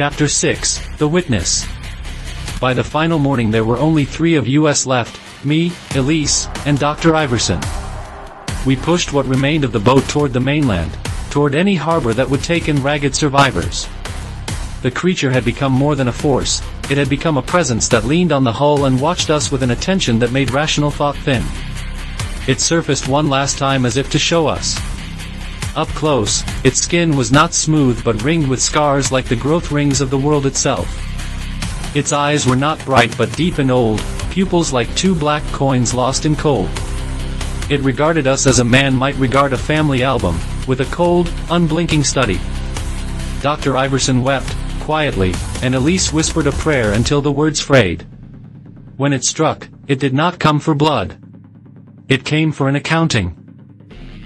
Chapter 6, The Witness. By the final morning there were only 3 of us left, me, Elise, and Dr. Iverson. We pushed what remained of the boat toward the mainland, toward any harbor that would take in ragged survivors. The creature had become more than a force, it had become a presence that leaned on the hull and watched us with an attention that made rational thought thin. It surfaced one last time as if to show us. Up close, its skin was not smooth but ringed with scars like the growth rings of the world itself. Its eyes were not bright but deep and old, pupils like 2 black coins lost in cold. It regarded us as a man might regard a family album, with a cold, unblinking study. Dr. Iverson wept, quietly, and Elise whispered a prayer until the words frayed. When it struck, it did not come for blood. It came for an accounting.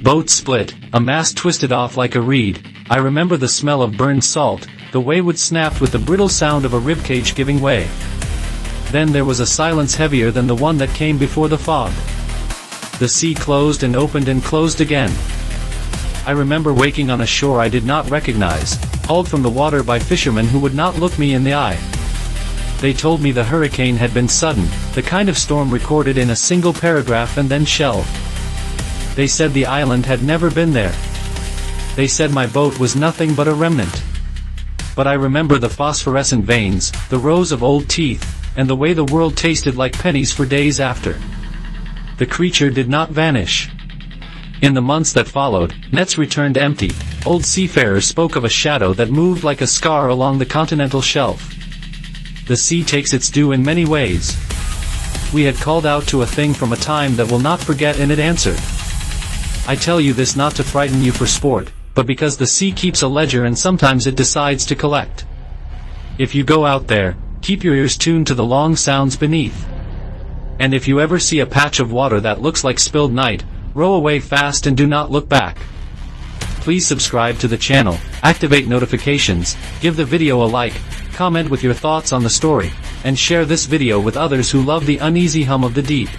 Boat split, a mast twisted off like a reed. I remember the smell of burned salt, the way wood snapped with the brittle sound of a ribcage giving way. Then there was a silence heavier than the one that came before the fog. The sea closed and opened and closed again. I remember waking on a shore I did not recognize, hauled from the water by fishermen who would not look me in the eye. They told me the hurricane had been sudden, the kind of storm recorded in a single paragraph and then shelved. They said the island had never been there. They said my boat was nothing but a remnant. But I remember the phosphorescent veins, the rows of old teeth, and the way the world tasted like pennies for days after. The creature did not vanish. In the months that followed, nets returned empty. Old seafarers spoke of a shadow that moved like a scar along the continental shelf. The sea takes its due in many ways. We had called out to a thing from a time that will not forget and it answered. I tell you this not to frighten you for sport, but because the sea keeps a ledger and sometimes it decides to collect. If you go out there, keep your ears tuned to the long sounds beneath. And if you ever see a patch of water that looks like spilled night, row away fast and do not look back. Please subscribe to the channel, activate notifications, give the video a like, comment with your thoughts on the story, and share this video with others who love the uneasy hum of the deep.